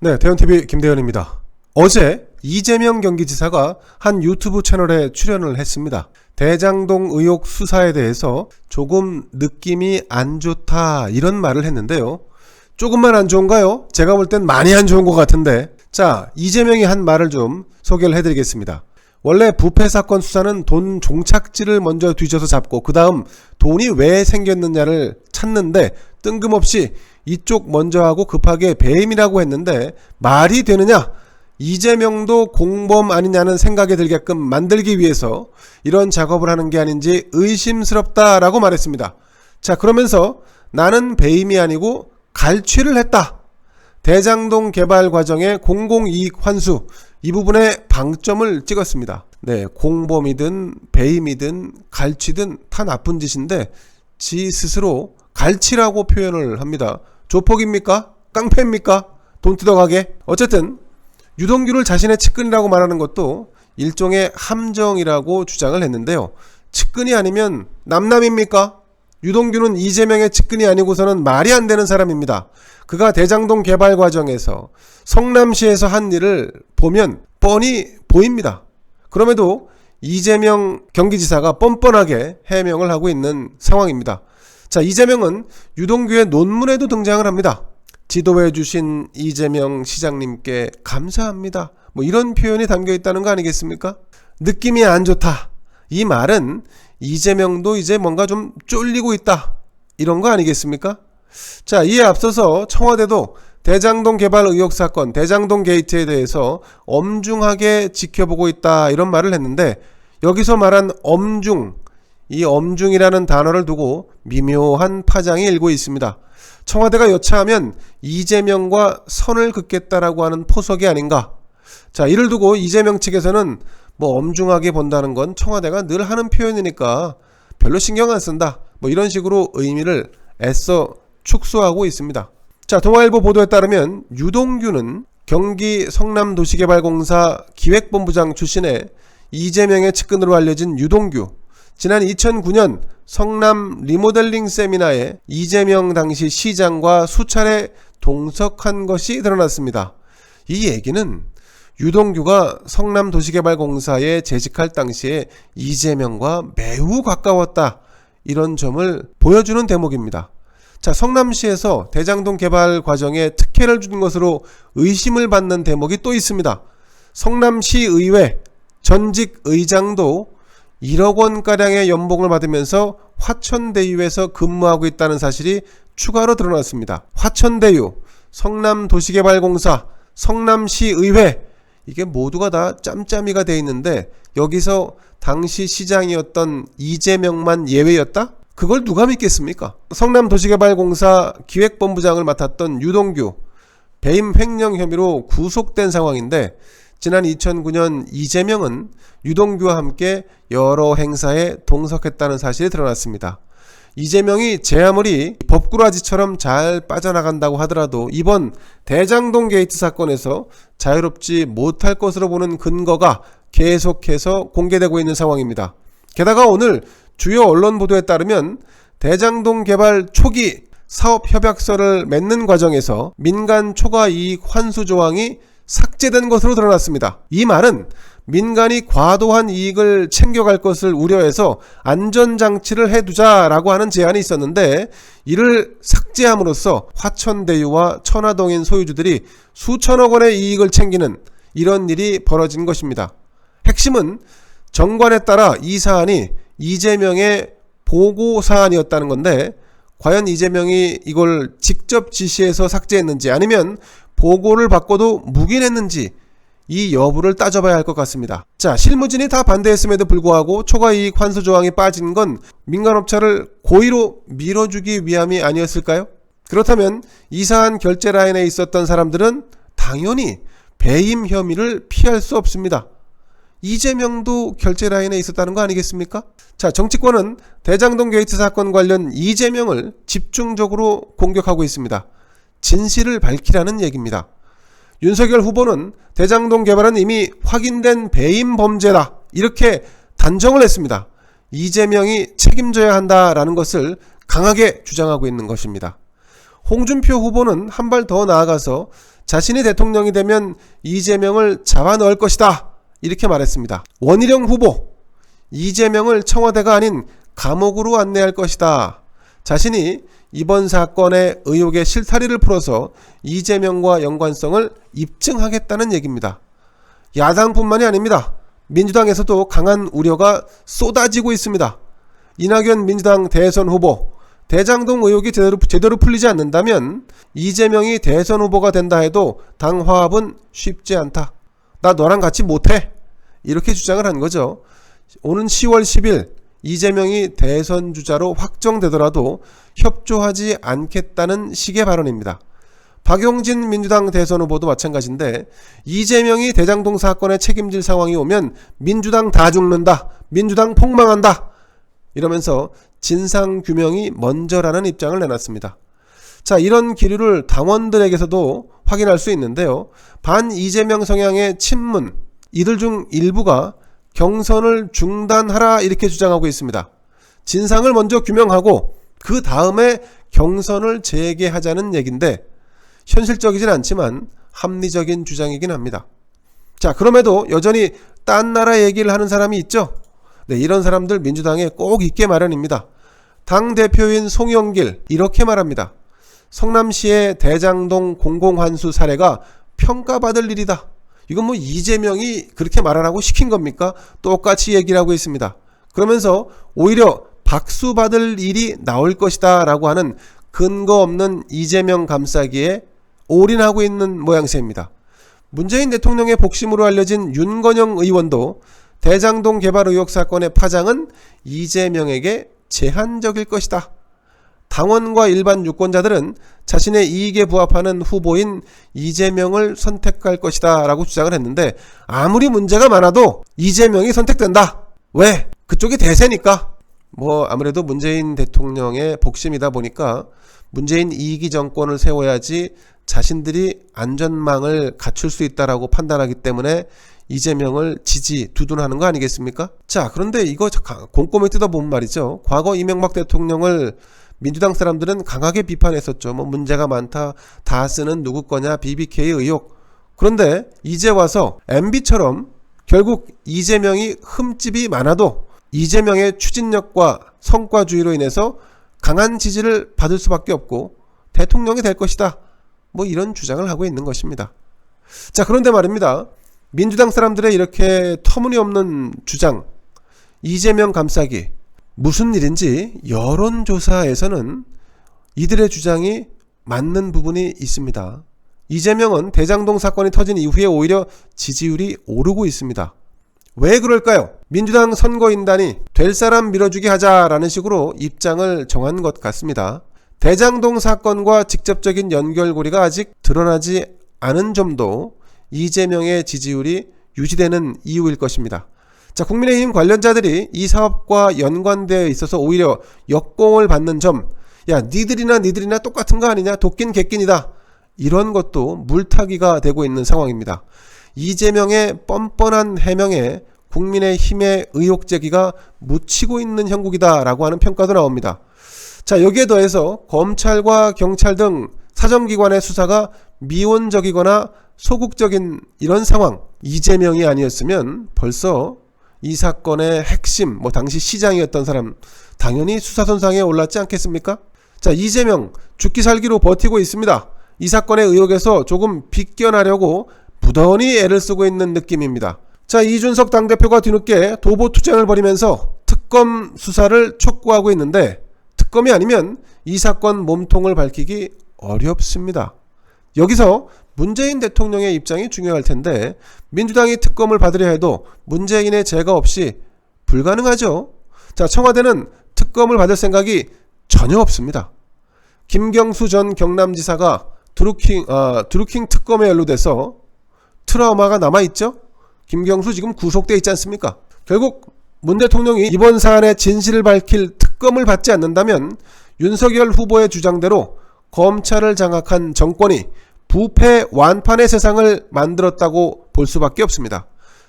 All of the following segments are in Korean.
네, 대현TV 김대현입니다. 어제 이재명 경기지사가 한 유튜브 채널에 출연을 했습니다. 대장동 의혹 수사에 대해서 조금 느낌이 안 좋다 이런 말을 했는데요. 조금만 안 좋은가요? 제가 볼 땐 많이 안 좋은 것 같은데. 자, 이재명이 한 말을 좀 소개를 해드리겠습니다. 원래 부패 사건 수사는 돈 종착지를 먼저 뒤져서 잡고 그 다음 돈이 왜 생겼느냐를 찾는데 뜬금없이 이쪽 먼저 하고 급하게 배임이라고 했는데 말이 되느냐? 이재명도 공범 아니냐는 생각이 들게끔 만들기 위해서 이런 작업을 하는 게 아닌지 의심스럽다라고 말했습니다. 자, 그러면서 나는 배임이 아니고 갈취를 했다. 대장동 개발 과정의 공공이익 환수 이 부분에 방점을 찍었습니다. 네, 공범이든 배임이든 갈취든 다 나쁜 짓인데 지 스스로 갈취라고 표현을 합니다. 조폭입니까? 깡패입니까? 돈 뜯어가게? 어쨌든 유동규를 자신의 측근이라고 말하는 것도 일종의 함정이라고 주장을 했는데요. 측근이 아니면 남남입니까? 유동규는 이재명의 측근이 아니고서는 말이 안 되는 사람입니다. 그가 대장동 개발 과정에서 성남시에서 한 일을 보면 뻔히 보입니다. 그럼에도 이재명 경기지사가 뻔뻔하게 해명을 하고 있는 상황입니다. 자, 이재명은 유동규의 논문에도 등장을 합니다. 지도해 주신 이재명 시장님께 감사합니다. 뭐 이런 표현이 담겨 있다는 거 아니겠습니까? 느낌이 안 좋다. 이 말은 이재명도 이제 뭔가 좀 쫄리고 있다. 이런 거 아니겠습니까? 자, 이에 앞서서 청와대도 대장동 개발 의혹 사건, 대장동 게이트에 대해서 엄중하게 지켜보고 있다. 이런 말을 했는데 여기서 말한 엄중, 이 엄중이라는 단어를 두고 미묘한 파장이 일고 있습니다. 청와대가 여차하면 이재명과 선을 긋겠다라고 하는 포석이 아닌가. 자, 이를 두고 이재명 측에서는 뭐 엄중하게 본다는 건 청와대가 늘 하는 표현이니까 별로 신경 안 쓴다. 뭐 이런 식으로 의미를 애써 축소하고 있습니다. 자, 동아일보 보도에 따르면 유동규는 경기 성남도시개발공사 기획본부장 출신의 이재명의 측근으로 알려진 유동규. 지난 2009년 성남 리모델링 세미나에 이재명 당시 시장과 수차례 동석한 것이 드러났습니다. 이 얘기는 유동규가 성남도시개발공사에 재직할 당시에 이재명과 매우 가까웠다. 이런 점을 보여주는 대목입니다. 자, 성남시에서 대장동 개발 과정에 특혜를 준 것으로 의심을 받는 대목이 또 있습니다. 성남시의회 전직 의장도 1억 원가량의 연봉을 받으면서 화천대유에서 근무하고 있다는 사실이 추가로 드러났습니다. 화천대유, 성남도시개발공사, 성남시의회 이게 모두가 다 짬짬이가 돼 있는데 여기서 당시 시장이었던 이재명만 예외였다? 그걸 누가 믿겠습니까? 성남도시개발공사 기획본부장을 맡았던 유동규 배임 횡령 혐의로 구속된 상황인데 지난 2009년 이재명은 유동규와 함께 여러 행사에 동석했다는 사실이 드러났습니다. 이재명이 제 아무리 법꾸라지처럼 잘 빠져나간다고 하더라도 이번 대장동 게이트 사건에서 자유롭지 못할 것으로 보는 근거가 계속해서 공개되고 있는 상황입니다. 게다가 오늘 주요 언론 보도에 따르면 대장동 개발 초기 사업협약서를 맺는 과정에서 민간 초과이익 환수 조항이 삭제된 것으로 드러났습니다. 이 말은 민간이 과도한 이익을 챙겨갈 것을 우려해서 안전장치를 해두자라고 하는 제안이 있었는데 이를 삭제함으로써 화천대유와 천화동인 소유주들이 수천억 원의 이익을 챙기는 이런 일이 벌어진 것입니다. 핵심은 정관에 따라 이 사안이 이재명의 보고사안이었다는 건데 과연 이재명이 이걸 직접 지시해서 삭제했는지 아니면 보고를 받고도 묵인했는지 이 여부를 따져봐야 할 것 같습니다. 자, 실무진이 다 반대했음에도 불구하고 초과이익 환수 조항이 빠진 건 민간업체를 고의로 밀어주기 위함이 아니었을까요? 그렇다면 이 사안 결제 라인에 있었던 사람들은 당연히 배임 혐의를 피할 수 없습니다. 이재명도 결제 라인에 있었다는 거 아니겠습니까? 자, 정치권은 대장동 게이트 사건 관련 이재명을 집중적으로 공격하고 있습니다. 진실을 밝히라는 얘기입니다. 윤석열 후보는 대장동 개발은 이미 확인된 배임 범죄다 이렇게 단정을 했습니다. 이재명이 책임져야 한다라는 것을 강하게 주장하고 있는 것입니다. 홍준표 후보는 한 발 더 나아가서 자신이 대통령이 되면 이재명을 잡아 넣을 것이다. 이렇게 말했습니다. 원희룡 후보, 이재명을 청와대가 아닌 감옥으로 안내할 것이다. 자신이 이번 사건의 의혹의 실타리를 풀어서 이재명과 연관성을 입증하겠다는 얘기입니다. 야당뿐만이 아닙니다. 민주당에서도 강한 우려가 쏟아지고 있습니다. 이낙연 민주당 대선 후보, 대장동 의혹이 제대로 풀리지 않는다면 이재명이 대선 후보가 된다 해도 당 화합은 쉽지 않다. 나 너랑 같이 못해. 이렇게 주장을 한 거죠. 오는 10월 10일 이재명이 대선 주자로 확정되더라도 협조하지 않겠다는 식의 발언입니다. 박용진 민주당 대선 후보도 마찬가지인데 이재명이 대장동 사건에 책임질 상황이 오면 민주당 다 죽는다. 민주당 폭망한다. 이러면서 진상규명이 먼저라는 입장을 내놨습니다. 자, 이런 기류를 당원들에게서도 확인할 수 있는데요. 반 이재명 성향의 친문, 이들 중 일부가 경선을 중단하라 이렇게 주장하고 있습니다. 진상을 먼저 규명하고 그 다음에 경선을 재개하자는 얘기인데 현실적이진 않지만 합리적인 주장이긴 합니다. 자, 그럼에도 여전히 딴 나라 얘기를 하는 사람이 있죠. 네, 이런 사람들 민주당에 꼭 있게 마련입니다. 당대표인 송영길 이렇게 말합니다. 성남시의 대장동 공공환수 사례가 평가받을 일이다. 이건 뭐 이재명이 그렇게 말하라고 시킨 겁니까? 똑같이 얘기를 하고 있습니다. 그러면서 오히려 박수 받을 일이 나올 것이다 라고 하는 근거 없는 이재명 감싸기에 올인하고 있는 모양새입니다. 문재인 대통령의 복심으로 알려진 윤건영 의원도 대장동 개발 의혹 사건의 파장은 이재명에게 제한적일 것이다. 당원과 일반 유권자들은 자신의 이익에 부합하는 후보인 이재명을 선택할 것이다 라고 주장을 했는데 아무리 문제가 많아도 이재명이 선택된다. 왜? 그쪽이 대세니까. 뭐 아무래도 문재인 대통령의 복심이다 보니까 문재인 2기 정권을 세워야지 자신들이 안전망을 갖출 수 있다라고 판단하기 때문에 이재명을 두둔하는 거 아니겠습니까? 자, 그런데 이거 곰곰이 뜯어보면 말이죠. 과거 이명박 대통령을 민주당 사람들은 강하게 비판했었죠. 뭐 문제가 많다. 다 쓰는 누구 거냐. BBK 의혹. 그런데 이제 와서 MB처럼 결국 이재명이 흠집이 많아도 이재명의 추진력과 성과주의로 인해서 강한 지지를 받을 수밖에 없고 대통령이 될 것이다. 뭐 이런 주장을 하고 있는 것입니다. 자, 그런데 말입니다. 민주당 사람들의 이렇게 터무니없는 주장, 이재명 감싸기, 무슨 일인지 여론조사에서는 이들의 주장이 맞는 부분이 있습니다. 이재명은 대장동 사건이 터진 이후에 오히려 지지율이 오르고 있습니다. 왜 그럴까요? 민주당 선거인단이 될 사람 밀어주게 하자라는 식으로 입장을 정한 것 같습니다. 대장동 사건과 직접적인 연결고리가 아직 드러나지 않은 점도 이재명의 지지율이 유지되는 이유일 것입니다. 자, 국민의힘 관련자들이 이 사업과 연관되어 있어서 오히려 역공을 받는 점, 야, 니들이나 똑같은 거 아니냐? 도끼는 객끼이다. 이런 것도 물타기가 되고 있는 상황입니다. 이재명의 뻔뻔한 해명에 국민의힘의 의혹 제기가 묻히고 있는 형국이다라고 하는 평가도 나옵니다. 자, 여기에 더해서 검찰과 경찰 등 사정기관의 수사가 미온적이거나 소극적인 이런 상황, 이재명이 아니었으면 벌써 이 사건의 핵심, 당시 시장이었던 사람 당연히 수사선상에 올랐지 않겠습니까? 자, 이재명 죽기 살기로 버티고 있습니다. 이 사건의 의혹에서 조금 비껴나려고 부단히 애를 쓰고 있는 느낌입니다. 자, 이준석 당대표가 뒤늦게 도보투쟁을 벌이면서 특검 수사를 촉구하고 있는데 특검이 아니면 이 사건 몸통을 밝히기 어렵습니다. 여기서 문재인 대통령의 입장이 중요할 텐데 민주당이 특검을 받으려 해도 문재인의 제거 없이 불가능하죠. 자, 청와대는 특검을 받을 생각이 전혀 없습니다. 김경수 전 경남지사가 드루킹 특검에 연루돼서 트라우마가 남아있죠. 김경수 지금 구속돼 있지 않습니까? 결국 문 대통령이 이번 사안의 진실을 밝힐 특검을 받지 않는다면 윤석열 후보의 주장대로 검찰을 장악한 정권이 부패 완판의 세상을 만들었다고 볼 수밖에 없습니다.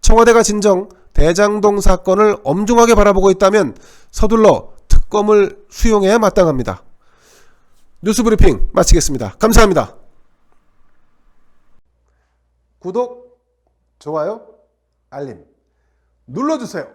청와대가 진정 대장동 사건을 엄중하게 바라보고 있다면 서둘러 특검을 수용해야 마땅합니다. 뉴스브리핑 마치겠습니다. 감사합니다. 구독, 좋아요, 알림 눌러주세요.